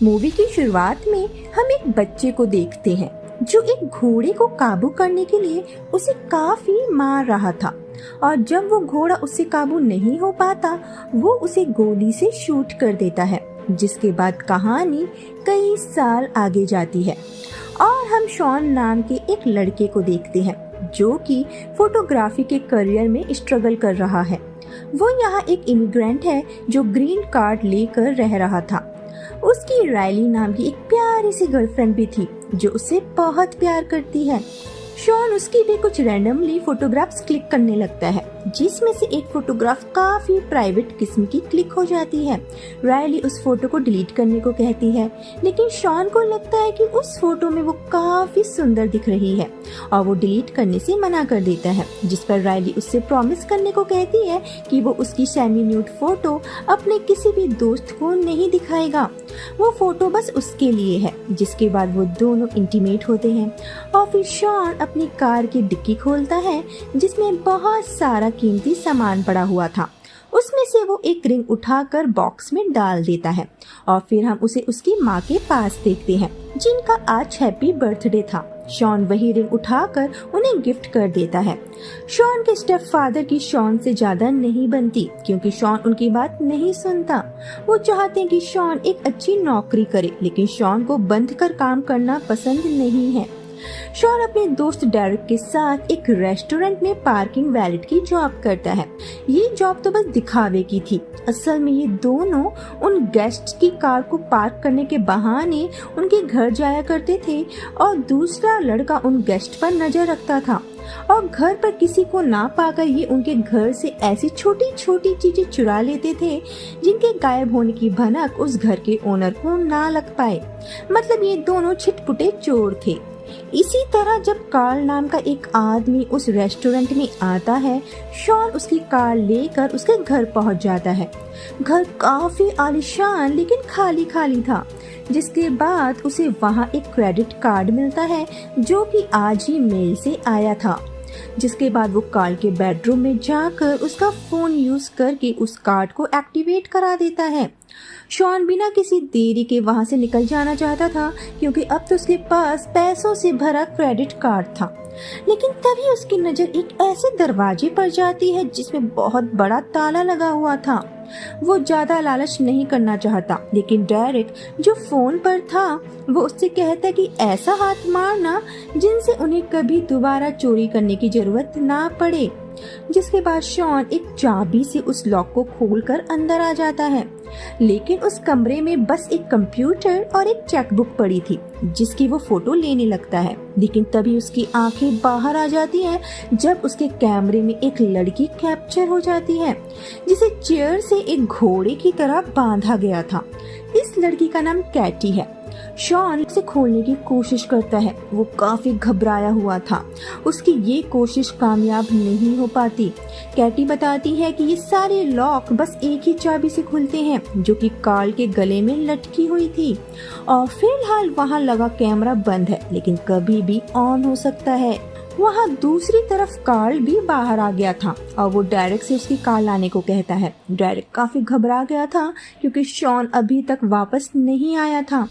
Movie की शुरुआत में हम एक बच्चे को देखते हैं जो एक घोड़े को काबू करने के लिए उसे काफी मार रहा था, और जब वो घोड़ा उससे काबू नहीं हो पाता वो उसे गोली से शूट कर देता है। जिसके बाद कहानी कई साल आगे जाती है और हम शॉन नाम के एक लड़के को देखते हैं जो कि फोटोग्राफी के करियर में स्ट्रगल कर रहा है। वो यहाँ एक इमिग्रेंट है जो ग्रीन कार्ड लेकर रह रहा था। उसकी रायली नाम की एक प्यारी सी गर्लफ्रेंड भी थी जो उसे बहुत प्यार करती है। शॉन उसकी भी कुछ रैंडमली फोटोग्राफ्स क्लिक करने लगता है, जिसमें से एक फोटोग्राफ काफी प्राइवेट किस्म की क्लिक हो जाती है। रायली उस फोटो को डिलीट करने को कहती है, लेकिन शॉन को लगता है कि उस फोटो में वो काफी सुंदर दिख रही है और वो डिलीट करने से मना कर देता है। जिस पर रायली उससे प्रॉमिस करने को कहती है कि वो उसकी सेमी न्यूड फोटो अपने किसी भी दोस्त को नहीं दिखाएगा, वो फोटो बस उसके लिए है। जिसके बाद वो दोनों इंटीमेट होते हैं और फिर शॉन अपनी कार की डिक्की खोलता है जिसमें बहुत सारा कीमती सामान पड़ा हुआ था। उसमें से वो एक रिंग उठाकर बॉक्स में डाल देता है और फिर हम उसे उसकी माँ के पास देखते हैं जिनका आज हैप्पी बर्थडे था। शॉन वही रिंग उठाकर उन्हें गिफ्ट कर देता है। शॉन के स्टेप फादर की शॉन से ज्यादा नहीं बनती क्योंकि शॉन उनकी बात नहीं सुनता। वो चाहते हैं कि शॉन एक अच्छी नौकरी करे, लेकिन शॉन को बंद कर काम करना पसंद नहीं है। शॉन अपने दोस्त डेरिक के साथ एक रेस्टोरेंट में पार्किंग वैलेट की जॉब करता है। ये जॉब तो बस दिखावे की थी। असल में ये दोनों उन गेस्ट की कार को पार्क करने के बहाने उनके घर जाया करते थे और दूसरा लड़का उन गेस्ट पर नजर रखता था और घर पर किसी को ना पाकर ये उनके घर से ऐसी छोटी छोटी चीजें चुरा लेते थे जिनके गायब होने की भनक उस घर के ओनर को ना लग पाए। मतलब ये दोनों छिटपुटे चोर थे। इसी तरह जब कार्ल नाम का एक आदमी उस रेस्टोरेंट में आता है, शॉन उसकी कार लेकर उसके घर पहुंच जाता है। घर काफी आलीशान लेकिन खाली खाली था। जिसके बाद उसे वहां एक क्रेडिट कार्ड मिलता है जो कि आज ही मेल से आया था। जिसके बाद वो कार्ल के बेडरूम में जाकर उसका फोन यूज करके उस कार्ड को एक्टिवेट करा देता है। शॉन बिना किसी देरी के वहां से निकल जाना चाहता था क्योंकि अब तो उसके पास पैसों से भरा क्रेडिट कार्ड था, लेकिन तभी उसकी नजर एक ऐसे दरवाजे पर जाती है जिसमें बहुत बड़ा ताला लगा हुआ था। वो ज्यादा लालच नहीं करना चाहता, लेकिन डेरिक जो फोन पर था वो उससे कहता कि ऐसा हाथ मारना जिनसे उन्हें कभी दोबारा चोरी करने की जरूरत ना पड़े। जिसके बाद शॉन एक चाबी से उस लॉक को खोलकर अंदर आ जाता है, लेकिन उस कमरे में बस एक कंप्यूटर और एक चेकबुक पड़ी थी जिसकी वो फोटो लेने लगता है। लेकिन तभी उसकी आंखें बाहर आ जाती हैं जब उसके कैमरे में एक लड़की कैप्चर हो जाती है जिसे चेयर से एक घोड़े की तरह बांधा गया था। इस लड़की का नाम कैटी है। शॉन इसे खोलने की कोशिश करता है। वो काफी घबराया हुआ था। उसकी ये कोशिश कामयाब नहीं हो पाती। कैटी बताती है कि ये सारे लॉक बस एक ही चाबी से खुलते हैं जो कि कार्ल के गले में लटकी हुई थी और फिलहाल वहाँ लगा कैमरा बंद है, लेकिन कभी भी ऑन हो सकता है। वहाँ दूसरी तरफ कार्ल भी बाहर आ गया था और वो डेरिक से उसकी कार लाने को कहता है। डेरिक काफी घबरा गया था क्योंकि शॉन अभी तक वापस नहीं आया था।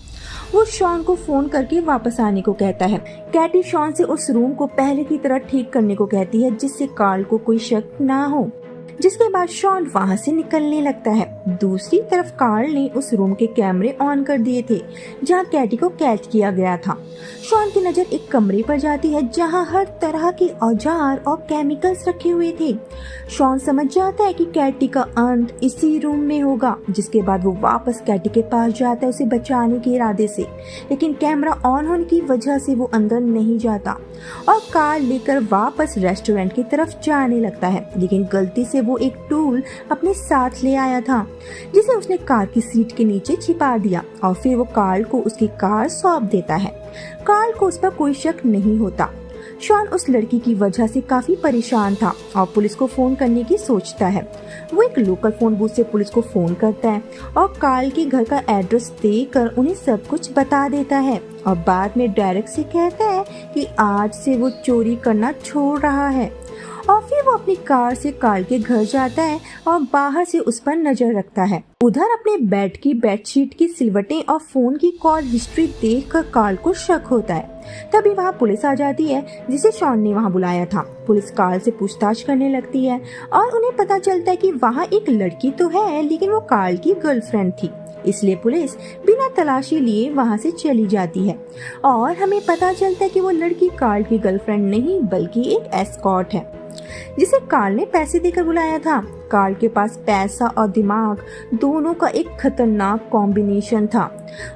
वो शॉन को फोन करके वापस आने को कहता है। कैटी शॉन से उस रूम को पहले की तरह ठीक करने को कहती है जिससे कार्ल को कोई शक ना हो। जिसके बाद शॉन वहाँ से निकलने लगता है। दूसरी तरफ कार्ल ने उस रूम के कैमरे ऑन कर दिए थे जहाँ कैटी को कैद किया गया था। शॉन की नजर एक कमरे पर जाती है जहाँ हर तरह के औजार और केमिकल्स रखे हुए थे। शॉन समझ जाता है कि कैटी का अंत इसी रूम में होगा। जिसके बाद वो वापस कैटी के पास जाता है उसे बचाने के इरादे से, लेकिन कैमरा ऑन होने की वजह से वो अंदर नहीं जाता और कार लेकर वापस रेस्टोरेंट की तरफ जाने लगता है। लेकिन गलती से वो एक टूल अपने साथ ले आया था जिसे उसने कार की सीट के नीचे छिपा दिया और फिर वो कार्ल को उसकी कार सौंप देता है। कार्ल को उस पर कोई शक नहीं होता। शॉन उस लड़की की वजह से काफी परेशान था और पुलिस को फोन करने की सोचता है। वो एक लोकल फोन बूथ से पुलिस को फोन करता है और कार्ल के घर का एड्रेस देकर उन्हें सब कुछ बता देता है और बाद में डेरिक से कहता है कि आज से वो चोरी करना छोड़ रहा है और फिर वो अपनी कार से कार्ल के घर जाता है और बाहर से उस पर नजर रखता है। उधर अपने बेड की बेडशीट की सिलवटें और फोन की कॉल हिस्ट्री देखकर कार्ल को शक होता है। तभी वहाँ पुलिस आ जाती है जिसे शॉन ने वहाँ बुलाया था। पुलिस कार्ल से पूछताछ करने लगती है और उन्हें पता चलता है कि वहाँ एक लड़की तो है लेकिन वो कार्ल की गर्लफ्रेंड थी। इसलिए पुलिस बिना तलाशी लिए वहाँ से चली जाती है और हमें पता चलता है कि वो लड़की कार्ल की गर्लफ्रेंड नहीं बल्कि एक एस्कॉर्ट है जिसे कार्ल ने पैसे देकर बुलाया था। कार्ल के पास पैसा और दिमाग दोनों का एक खतरनाक कॉम्बिनेशन था।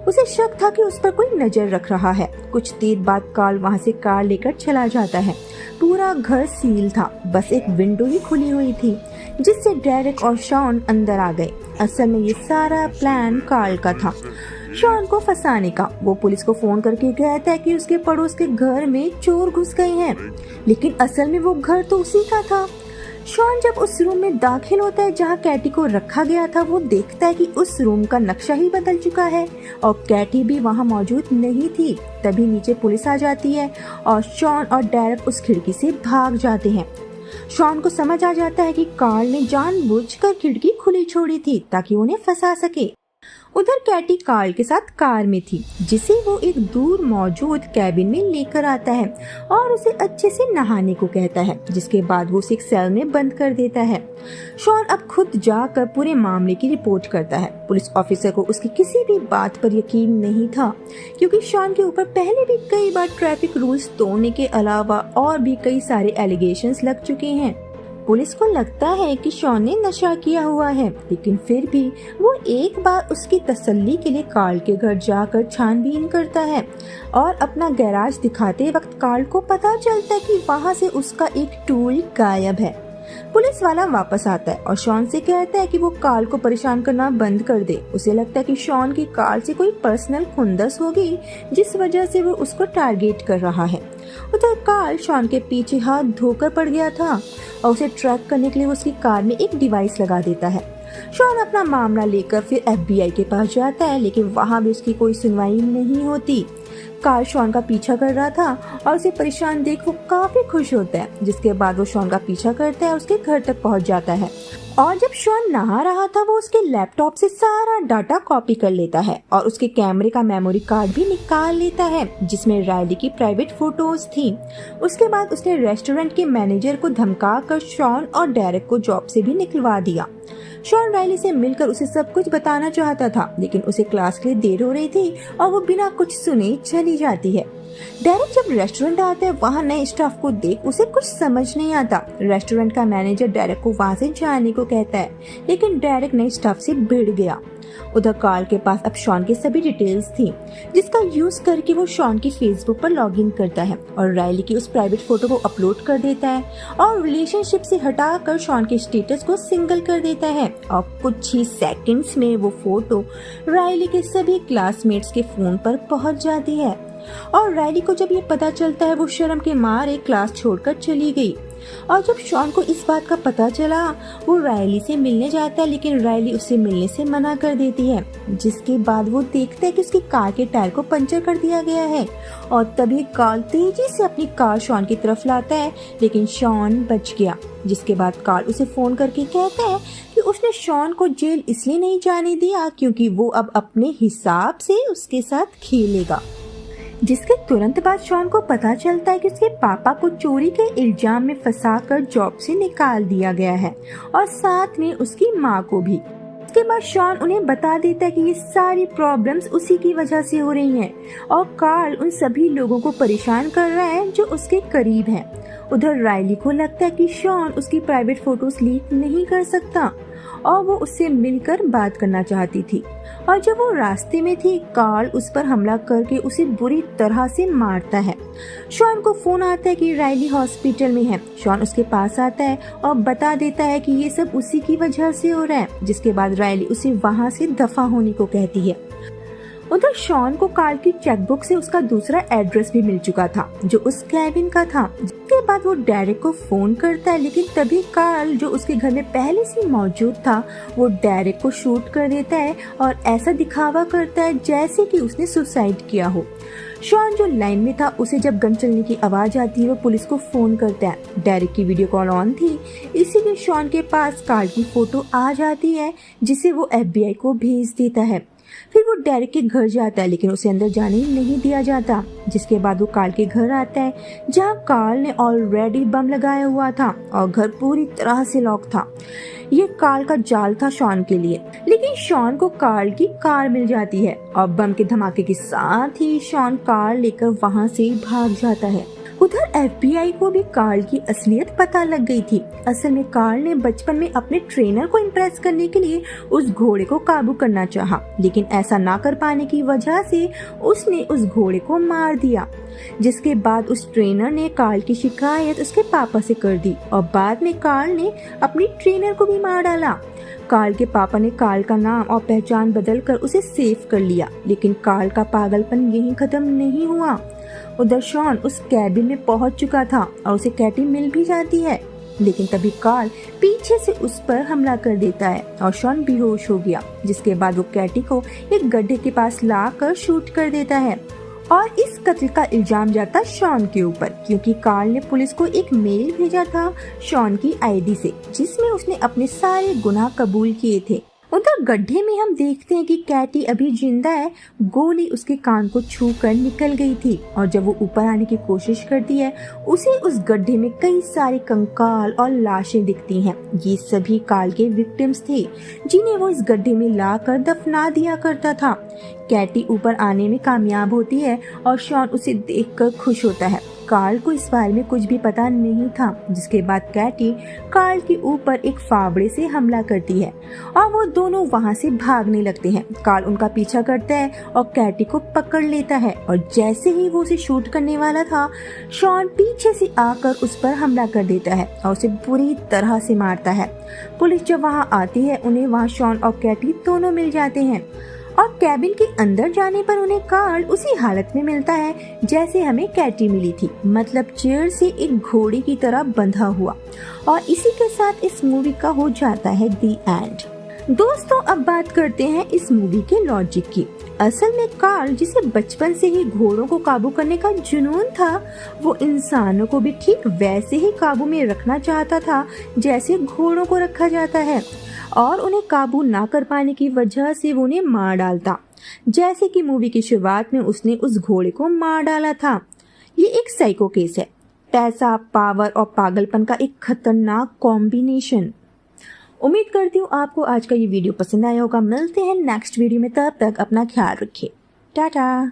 उसे शक था कि उस पर कोई नजर रख रहा है। कुछ देर बाद कार्ल वहाँ से कार लेकर चला जाता है। पूरा घर सील था, बस एक विंडो ही खुली हुई थी जिससे डेरेक और शॉन अंदर आ गए। असल में ये सारा प्लान कार्ल का था शॉन को फंसाने का। वो पुलिस को फोन करके कहता है कि उसके पड़ोस के घर में चोर घुस गए हैं, लेकिन असल में वो घर तो उसी का था। शॉन जब उस रूम में दाखिल होता है जहाँ कैटी को रखा गया था, वो देखता है कि उस रूम का नक्शा ही बदल चुका है और कैटी भी वहाँ मौजूद नहीं थी। तभी नीचे पुलिस आ जाती है और शॉन और डेरेक उस खिड़की से भाग जाते हैं। शॉन को समझ आ जाता है कि कार्ल ने जानबूझकर खिड़की खुली छोड़ी थी ताकि उन्हें फंसा सके। उधर कैटी कार्ल के साथ कार में थी जिसे वो एक दूर मौजूद कैबिन में लेकर आता है और उसे अच्छे से नहाने को कहता है, जिसके बाद वो उसे एक सेल में बंद कर देता है। शॉन अब खुद जाकर पूरे मामले की रिपोर्ट करता है। पुलिस ऑफिसर को उसकी किसी भी बात पर यकीन नहीं था क्योंकि शॉन के ऊपर पहले भी कई बार ट्रैफिक रूल्स तोड़ने के अलावा और भी कई सारे एलिगेशंस लग चुके हैं। पुलिस को लगता है कि शॉन ने नशा किया हुआ है, लेकिन फिर भी वो एक बार उसकी तसल्ली के लिए कार्ल के घर जाकर छानबीन करता है और अपना गैराज दिखाते वक्त कार्ल को पता चलता है कि वहाँ से उसका एक टूल गायब है। पुलिस वाला वापस आता है और शॉन से कहता है कि वो कार्ल को परेशान करना बंद कर दे। उसे लगता है कि शॉन की कार्ल से कोई पर्सनल खुंदस होगी जिस वजह से वो उसको टारगेट कर रहा है। उधर कार्ल शॉन के पीछे हाथ धोकर पड़ गया था और उसे ट्रैक करने के लिए उसकी कार में एक डिवाइस लगा देता है। शॉन अपना मामला लेकर फिर FBI के पास जाता है, लेकिन वहाँ भी उसकी कोई सुनवाई नहीं होती। कार्ल शॉन का पीछा कर रहा था और उसे परेशान देख वो काफी खुश होता है, जिसके बाद वो शॉन का पीछा करता है और उसके घर तक पहुँच जाता है। और जब शॉन नहा रहा था वो उसके लैपटॉप से सारा डाटा कॉपी कर लेता है और उसके कैमरे का मेमोरी कार्ड भी निकाल लेता है जिसमें रायली की प्राइवेट फोटोज थी। उसके बाद उसने रेस्टोरेंट के मैनेजर को धमकाकर शॉन और डेरेक को जॉब से भी निकलवा दिया। शॉन रायली से मिलकर उसे सब कुछ बताना चाहता था, लेकिन उसे क्लास के लिए देर हो रही थी और वो बिना कुछ सुने चली जाती है। डेरेक जब रेस्टोरेंट आता है वहाँ नए स्टाफ को देख उसे कुछ समझ नहीं आता। रेस्टोरेंट का मैनेजर डेरेक को वहाँ से जाने को कहता है, लेकिन डेरेक नए स्टाफ से भिड़ गया। उधर कार्ल के पास अब शॉन की सभी डिटेल्स थी जिसका यूज करके वो शॉन की फेसबुक पर लॉगिन करता है और रायली की उस प्राइवेट फोटो को अपलोड कर देता है और रिलेशनशिप से हटाकर शॉन के स्टेटस को सिंगल कर देता है और कुछ ही सेकंड्स में वो फोटो रायली के सभी क्लासमेट्स के फोन पर पहुंच जाती है। और रायली को जब ये पता चलता है वो शर्म के मारे क्लास छोड़कर चली गई। और जब शॉन को इस बात का पता चला वो रायली से मिलने जाता है, लेकिन रायली उससे मिलने से मना कर देती है। जिसके बाद वो देखता है कि उसकी कार के टायर को पंचर कर दिया गया है और तभी कार्ल तेजी से अपनी कार शॉन की तरफ लाता है, लेकिन शॉन बच गया। जिसके बाद कार्ल उसे फोन करके कहता है कि उसने शॉन को जेल इसलिए नहीं जाने दिया क्योंकि वो अब अपने हिसाब से उसके साथ खेलेगा। जिसके तुरंत बाद शॉन को पता चलता है कि उसके पापा को चोरी के इल्जाम में फंसाकर जॉब से निकाल दिया गया है और साथ में उसकी माँ को भी। इसके बाद शॉन उन्हें बता देता है कि ये सारी प्रॉब्लम्स उसी की वजह से हो रही हैं और कार्ल उन सभी लोगों को परेशान कर रहा है जो उसके करीब हैं। उधर रायली को लगता है कि शॉन उसकी प्राइवेट फोटोज लीक नहीं कर सकता और वो उससे मिलकर बात करना चाहती थी। और जब वो रास्ते में थी कार्ल उस पर हमला करके उसे बुरी तरह से मारता है। शॉन को फोन आता है कि रायली हॉस्पिटल में है। शॉन उसके पास आता है और बता देता है कि ये सब उसी की वजह से हो रहा है। जिसके बाद रायली उसे वहाँ से दफा होने को कहती है। उधर शॉन को कार्ल की चेकबुक से उसका दूसरा एड्रेस भी मिल चुका था जो उस कैबिन का था। जिसके बाद वो डेरेक को फोन करता है, लेकिन तभी कार्ल जो उसके घर में पहले से मौजूद था वो डेरेक को शूट कर देता है और ऐसा दिखावा करता है जैसे कि उसने सुसाइड किया हो। शॉन जो लाइन में था उसे जब गन चलने की आवाज आती है वो पुलिस को फोन करता है। डेरिक की वीडियो कॉल ऑन थी, इसीलिए शॉन के पास कार्ल की फोटो आ जाती है जिसे वो FBI को भेज देता है। फिर वो डेरिक के घर जाता है लेकिन उसे अंदर जाने नहीं दिया जाता। जिसके बाद वो कार्ल के घर आता है जहाँ कार्ल ने ऑलरेडी बम लगाया हुआ था और घर पूरी तरह से लॉक था। ये कार्ल का जाल था शॉन के लिए, लेकिन शॉन को कार्ल की कार मिल जाती है और बम के धमाके के साथ ही शॉन कार लेकर वहाँ से भाग जाता है। उधर FBI को भी कार्ल की असलियत पता लग गई थी। असल में कार्ल ने बचपन में अपने ट्रेनर को इम्प्रेस करने के लिए उस घोड़े को काबू करना चाहा, लेकिन ऐसा ना कर पाने की वजह से उसने उस घोड़े को मार दिया। जिसके बाद उस ट्रेनर ने कार्ल की शिकायत उसके पापा से कर दी और बाद में कार्ल ने अपनी ट्रेनर को भी मार डाला। कार्ल के पापा ने कार्ल का नाम और पहचान बदलकर उसे सेव कर लिया, लेकिन कार्ल का पागलपन यहीं खत्म नहीं हुआ। उधर शॉन उस कैबिन में पहुंच चुका था और उसे कैटी मिल भी जाती है, लेकिन तभी कार्ल पीछे से उस पर हमला कर देता है और शॉन बेहोश हो गया। जिसके बाद वो कैटी को एक गड्ढे के पास लाकर शूट कर देता है और इस कत्ल का इल्जाम जाता शॉन के ऊपर, क्योंकि कार्ल ने पुलिस को एक मेल भेजा था शॉन की ID से जिसमें उसने अपने सारे गुनाह कबूल किए थे। उधर गड्ढे में हम देखते हैं कि कैटी अभी जिंदा है। गोली उसके कान को छू कर निकल गई थी और जब वो ऊपर आने की कोशिश करती है उसे उस गड्ढे में कई सारे कंकाल और लाशें दिखती हैं। ये सभी कार्ल के विक्टिम्स थे जिन्हें वो इस गड्ढे में लाकर दफना दिया करता था। कैटी ऊपर आने में कामयाब होती है और शॉन उसे देखकर खुश होता है। कार्ल को इस बारे में कुछ भी पता नहीं था। जिसके बाद कैटी कार्ल के ऊपर एक फावड़े से हमला करती है और वो दोनों वहां से भागने लगते हैं। कार्ल उनका पीछा करता है और कैटी को पकड़ लेता है और जैसे ही वो उसे शूट करने वाला था शॉन पीछे से आकर उस पर हमला कर देता है और उसे बुरी तरह से मारता है। पुलिस जब वहां आती है उन्हें वहां शॉन और कैटी दोनों मिल जाते हैं और कैबिन के अंदर जाने पर उन्हें कार्ल उसी हालत में मिलता है जैसे हमें कैटी मिली थी, मतलब चेयर से एक घोड़े की तरह बंधा हुआ। और इसी के साथ इस मूवी का हो जाता है दी एंड। दोस्तों अब बात करते हैं इस मूवी के लॉजिक की। असल में कार्ल जिसे बचपन से ही घोड़ों को काबू करने का जुनून था वो इंसानों को भी ठीक वैसे ही काबू में रखना चाहता था जैसे घोड़ों को रखा जाता है और उन्हें काबू ना कर पाने की वजह से वो उन्हें मार डालता, जैसे कि मूवी की शुरुआत में उसने उस घोड़े को मार डाला था। ये एक साइको केस है, पैसा, पावर और पागलपन का एक खतरनाक कॉम्बिनेशन। उम्मीद करती हूँ आपको आज का ये वीडियो पसंद आया होगा। मिलते हैं नेक्स्ट वीडियो में, तब तक अपना ख्याल रखिए। टाटा।